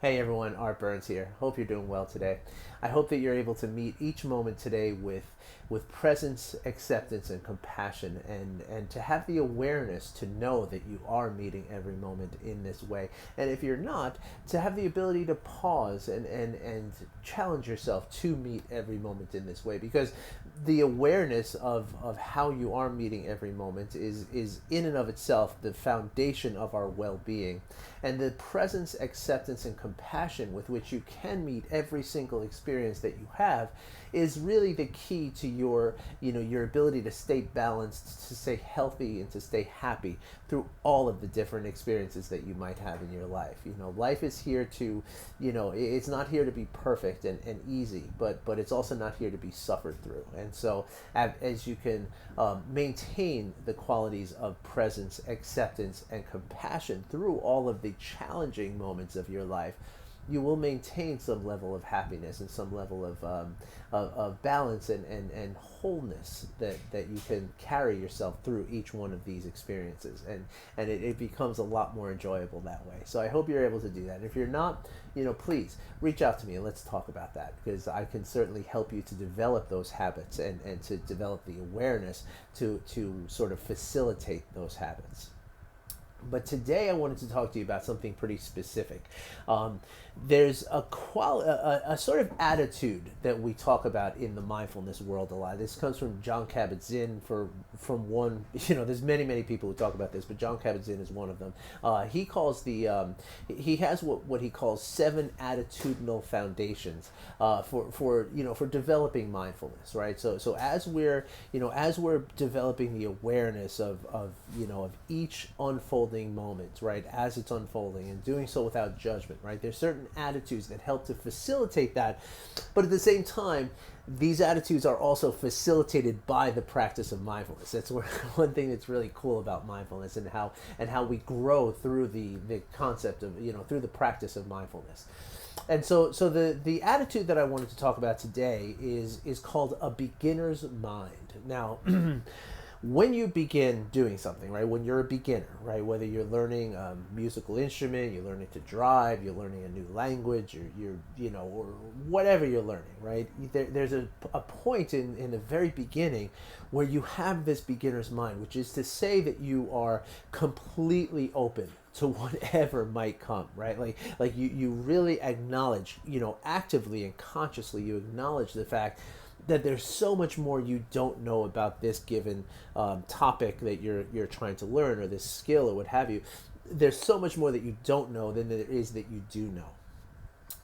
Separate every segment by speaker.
Speaker 1: Hey everyone, Art Burns here. Hope you're doing well today. I hope that you're able to meet each moment today with presence, acceptance, and compassion, and to have the awareness to know that you are meeting every moment in this way. And if you're not, to have the ability to pause and challenge yourself to meet every moment in this way. Because the awareness of how you are meeting every moment is in and of itself the foundation of our well-being, and the presence, acceptance, and compassion with which you can meet every single experience that you have is really the key to your ability to stay balanced, to stay healthy, and to stay happy through all of the different experiences that you might have in your life. Life is here to, it's not here to be perfect and easy, but it's also not here to be suffered through. And so as you can maintain the qualities of presence, acceptance, and compassion through all of the challenging moments of your life, you will maintain some level of happiness and some level of balance and wholeness that you can carry yourself through each one of these experiences. And it becomes a lot more enjoyable that way. So I hope you're able to do that. And if you're not, please reach out to me and let's talk about that, because I can certainly help you to develop those habits and to develop the awareness to sort of facilitate those habits. But today I wanted to talk to you about something pretty specific. There's a sort of attitude that we talk about in the mindfulness world a lot. This comes from Jon Kabat-Zinn. From one, there's many people who talk about this, but Jon Kabat-Zinn is one of them. He has what he calls 7 attitudinal foundations for developing mindfulness, right? So as we're developing the awareness of each unfolding moment, right, as it's unfolding, and doing so without judgment, right? There's certain attitudes that help to facilitate that, but at the same time, these attitudes are also facilitated by the practice of mindfulness. That's one thing that's really cool about mindfulness, and how we grow through the concept of through the practice of mindfulness. And so the attitude that I wanted to talk about today is called a beginner's mind. Now, when you begin doing something, right, when you're a beginner, right, whether you're learning a musical instrument, you're learning to drive, you're learning a new language, or whatever you're learning, right, there's a point in the very beginning where you have this beginner's mind, which is to say that you are completely open to whatever might come, right? Like you really acknowledge, actively and consciously, you acknowledge the fact that there's so much more you don't know about this given topic that you're trying to learn, or this skill, or what have you. There's so much more that you don't know than there is that you do know.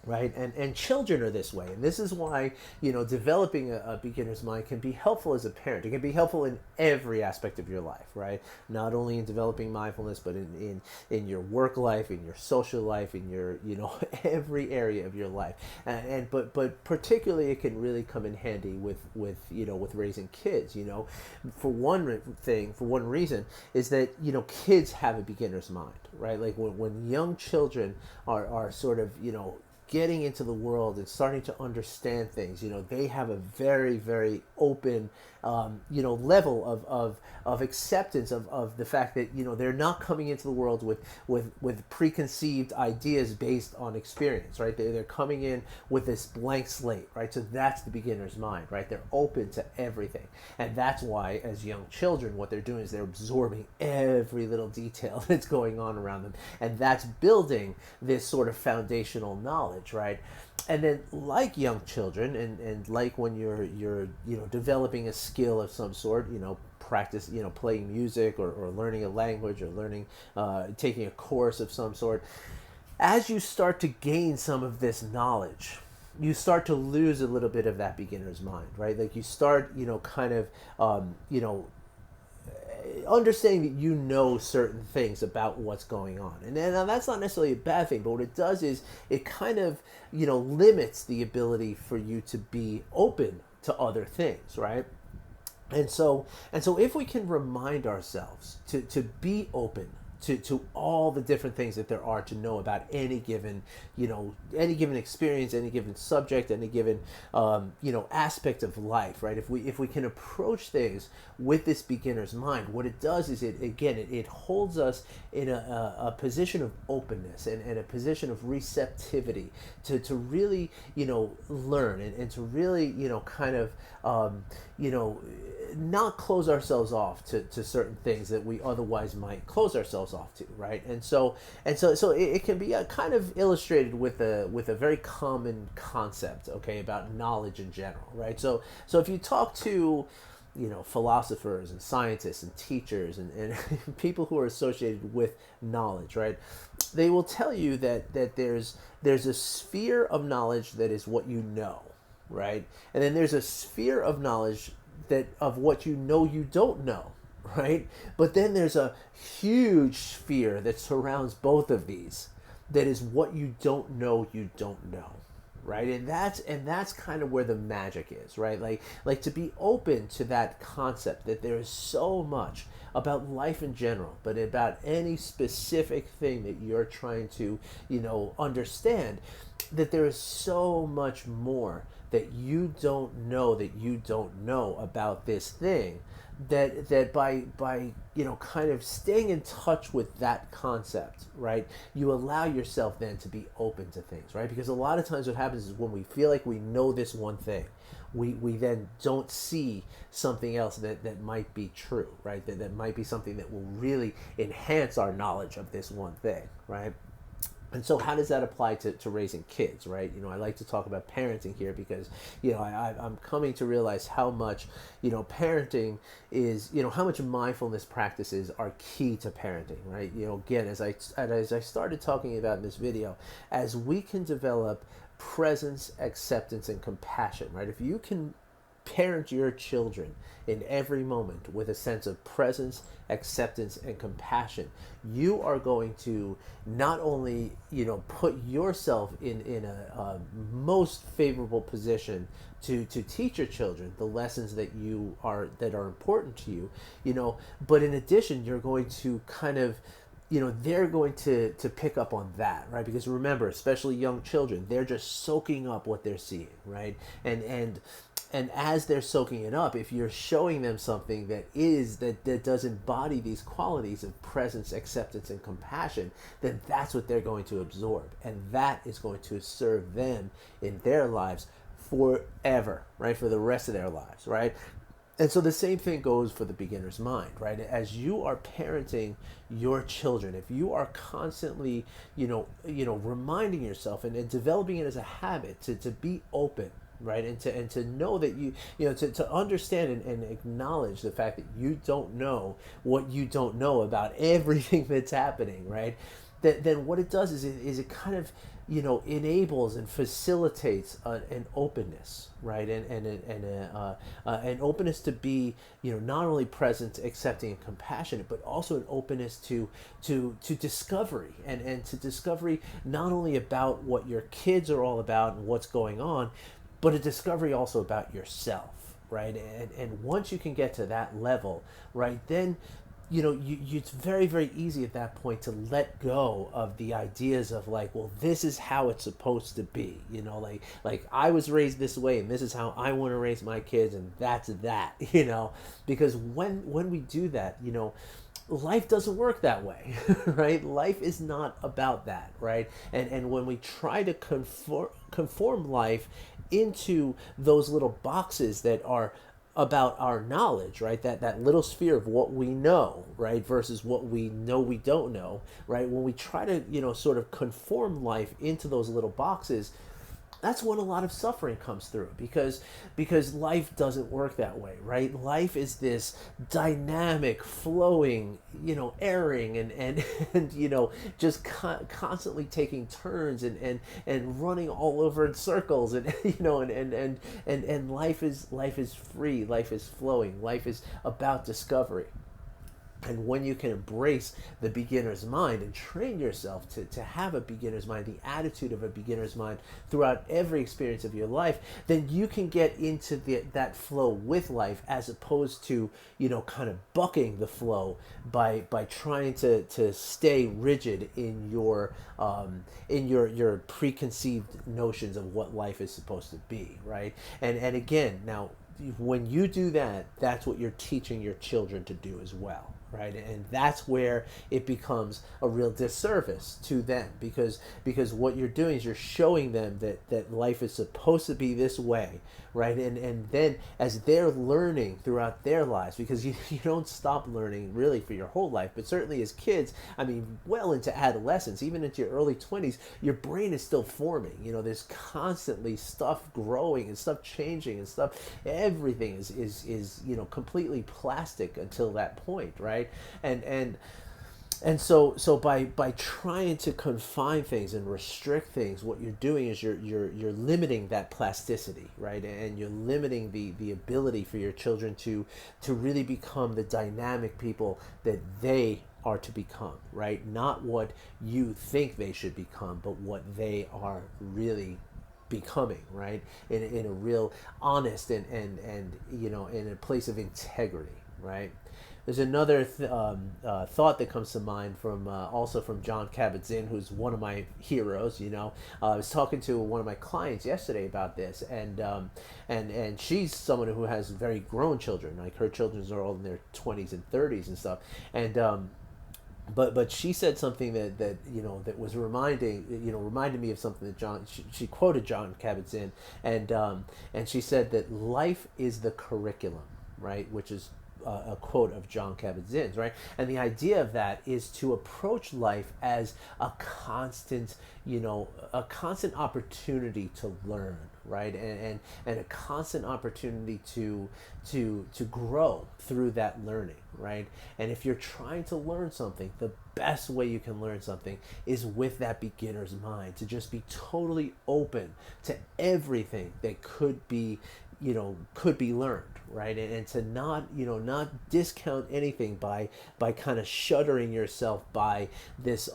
Speaker 1: Right, and children are this way, and this is why developing a beginner's mind can be helpful as a parent. It can be helpful in every aspect of your life, right? Not only in developing mindfulness, but in your work life, in your social life, in your every area of your life, but particularly it can really come in handy with raising kids. For one reason is that kids have a beginner's mind, right? Like when young children are sort of getting into the world and starting to understand things, they have a very, very open, level of acceptance of the fact that, they're not coming into the world with preconceived ideas based on experience, right? They're coming in with this blank slate, right? So that's the beginner's mind, right? They're open to everything. And that's why, as young children, what they're doing is they're absorbing every little detail that's going on around them. And that's building this sort of foundational knowledge, right? And then, like young children, and like when you're developing a skill of some sort, practice, playing music, or learning a language, or learning taking a course of some sort, as you start to gain some of this knowledge, you start to lose a little bit of that beginner's mind, right? Like you start kind of understanding that certain things about what's going on, and that's not necessarily a bad thing, but what it does is it kind of limits the ability for you to be open to other things, right? And so if we can remind ourselves to be open to all the different things that there are to know about any given, any given experience, any given subject, any given, aspect of life, right? If we can approach things with this beginner's mind, what it does is it holds us in a position of openness and a position of receptivity to really, learn and to really, kind of, not close ourselves off to certain things that we otherwise might close ourselves off to, right? So it can be kind of illustrated with a very common concept, okay, about knowledge in general, right? So if you talk to philosophers and scientists and teachers and people who are associated with knowledge, right, they will tell you that there's a sphere of knowledge that is what you know, right, and then there's a sphere of knowledge that of what you don't know, right, but then there's a huge sphere that surrounds both of these that is what you don't know, right, and that's kind of where the magic is, right, like to be open to that concept that there is so much about life in general, but about any specific thing that you're trying to understand, that there is so much more that you don't know about this thing, that by kind of staying in touch with that concept, right, you allow yourself then to be open to things, right? Because a lot of times what happens is when we feel like we know this one thing, we then don't see something else that might be true, right? That might be something that will really enhance our knowledge of this one thing, right? And so how does that apply to raising kids, right? I like to talk about parenting here because, I'm coming to realize how much, parenting is, how much mindfulness practices are key to parenting, right? Again, as I started talking about in this video, as we can develop presence, acceptance, and compassion, right? If you can parent your children in every moment with a sense of presence, acceptance, and compassion, you are going to not only put yourself in a most favorable position to teach your children the lessons that are important to you, but in addition, you're going to kind of they're going to pick up on that, right? Because remember, especially young children, they're just soaking up what they're seeing, right? And as they're soaking it up, if you're showing them something that does embody these qualities of presence, acceptance, and compassion, then that's what they're going to absorb, and that is going to serve them in their lives forever, right? For the rest of their lives, right? And so the same thing goes for the beginner's mind, right? As you are parenting your children, if you are constantly, reminding yourself and developing it as a habit to be open, right, and to know that to understand and acknowledge the fact that you don't know what you don't know about everything that's happening, right? Then what it does is it kind of enables and facilitates an openness, right, and an openness to be not only present, accepting, and compassionate, but also an openness to discovery and to discovery not only about what your kids are all about and what's going on, but a discovery also about yourself, right? And once you can get to that level, right, then it's very, very easy at that point to let go of the ideas of like, well, this is how it's supposed to be, like I was raised this way and this is how I want to raise my kids, and that's that, because when we do that, life doesn't work that way, right? Life is not about that, right? And when we try to conform life into those little boxes that are about our knowledge, right? That little sphere of what we know, right, versus what we know we don't know, right? When we try to, sort of conform life into those little boxes, that's when a lot of suffering comes through, because life doesn't work that way, right? Life is this dynamic, flowing, erring and just constantly taking turns and running all over in circles, and and life is free, life is flowing, life is about discovery. And when you can embrace the beginner's mind and train yourself to have a beginner's mind, the attitude of a beginner's mind throughout every experience of your life, then you can get into that flow with life, as opposed to, kind of bucking the flow by trying to stay rigid in your preconceived notions of what life is supposed to be, right? And again, now, when you do that, that's what you're teaching your children to do as well, right? And that's where it becomes a real disservice to them, because what you're doing is you're showing them that life is supposed to be this way, right? And then as they're learning throughout their lives, because you don't stop learning really for your whole life, but certainly as kids, I mean, well into adolescence, even into your early 20s, your brain is still forming. There's constantly stuff growing and stuff changing and stuff. Everything is completely plastic until that point, right? And so by trying to confine things and restrict things, what you're doing is you're limiting that plasticity, right? And you're limiting the ability for your children to really become the dynamic people that they are to become, right? Not what you think they should become, but what they are really becoming, right? In a real honest and in a place of integrity, right? There's another thought that comes to mind from also from John Kabat-Zinn, who's one of my heroes. I was talking to one of my clients yesterday about this, and she's someone who has very grown children. Like, her children are all in their 20s and 30s and stuff, and but she said something that was reminded me of something that she quoted John Kabat-Zinn, and she said that life is the curriculum, right? Which is a quote of John Kabat-Zinn's, right? And the idea of that is to approach life as a constant opportunity to learn, right? And a constant opportunity to grow through that learning, right? And if you're trying to learn something, the best way you can learn something is with that beginner's mind, to just be totally open to everything that could be learned, right? And to not discount anything by kind of shuddering yourself by this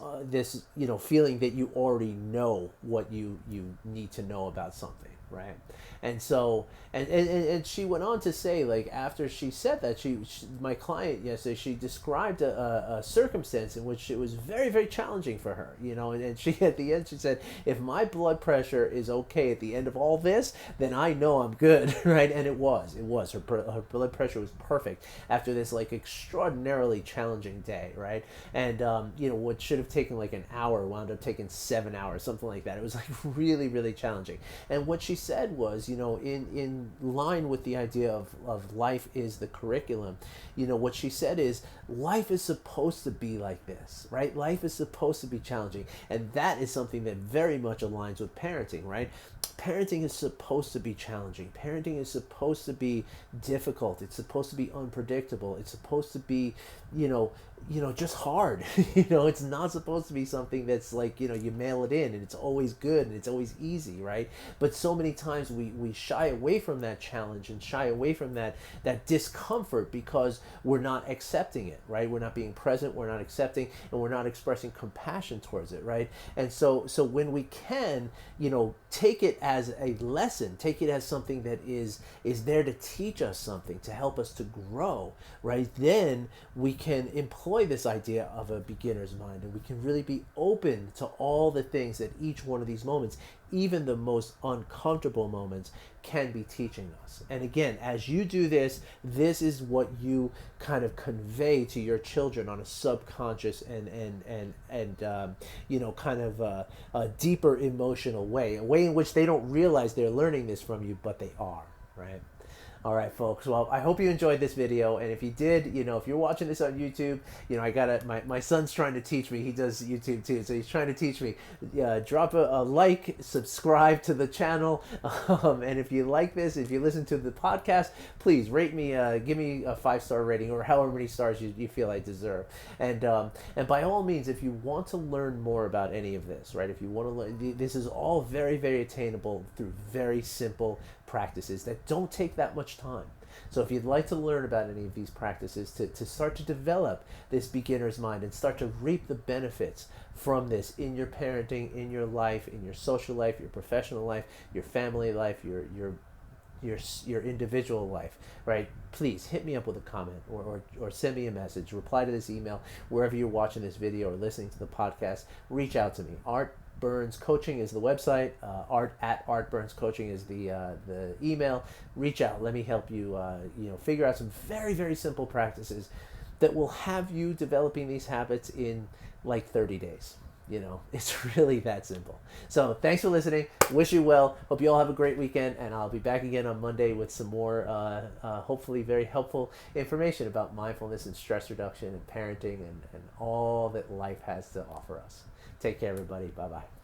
Speaker 1: feeling that you already know what you need to know about something, right? And so and she went on to say, like, after she said that, she my client yesterday, she described a circumstance in which it was very, very challenging for her, and she, at the end, she said, if my blood pressure is okay at the end of all this, then I know I'm good, right? And it was her blood pressure was perfect after this, like, extraordinarily challenging day, right? And what should have taken like an hour wound up taking 7 hours, something like that. It was like really, really challenging. And what she said was, in line with the idea of life is the curriculum, what she said is, life is supposed to be like this, right? Life is supposed to be challenging. And that is something that very much aligns with parenting, right? Parenting is supposed to be challenging. Parenting is supposed to be difficult. It's supposed to be unpredictable. It's supposed to be, just hard. It's not supposed to be something that's like, you mail it in and it's always good and it's always easy, right? But so many times we shy away from that challenge and shy away from that discomfort because we're not accepting it, right? We're not being present, we're not accepting, and we're not expressing compassion towards it, right? And so when we can, take it as a lesson, take it as something that is there to teach us something, to help us to grow, right? Then we can employ this idea of a beginner's mind, and we can really be open to all the things that each one of these moments, even the most uncomfortable moments, can be teaching us. And again, as you do this, this is what you kind of convey to your children on a subconscious and kind of a deeper emotional way, a way in which they don't realize they're learning this from you, but they are, right? All right, folks. Well, I hope you enjoyed this video, and if you did, if you're watching this on YouTube, my son's trying to teach me. He does YouTube too, so he's trying to teach me. Drop a like, subscribe to the channel, and if you like this, if you listen to the podcast, please rate me, give me a 5-star rating or however many stars you feel I deserve. And by all means, if you want to learn more about any of this, right? If you want to learn, this is all very, very attainable through very simple practices that don't take that much time. So if you'd like to learn about any of these practices to start to develop this beginner's mind and start to reap the benefits from this in your parenting, in your life, in your social life, your professional life, your family life, your individual life, right? Please hit me up with a comment, or send me a message, reply to this email wherever you're watching this video or listening to the podcast. Reach out to me. Art Burns Coaching is the website. Art Burns Coaching is the email. Reach out. Let me help you. Figure out some very, very simple practices that will have you developing these habits in like 30 days. It's really that simple. So thanks for listening. Wish you well. Hope you all have a great weekend, and I'll be back again on Monday with some more hopefully very helpful information about mindfulness and stress reduction and parenting and all that life has to offer us. Take care, everybody. Bye-bye.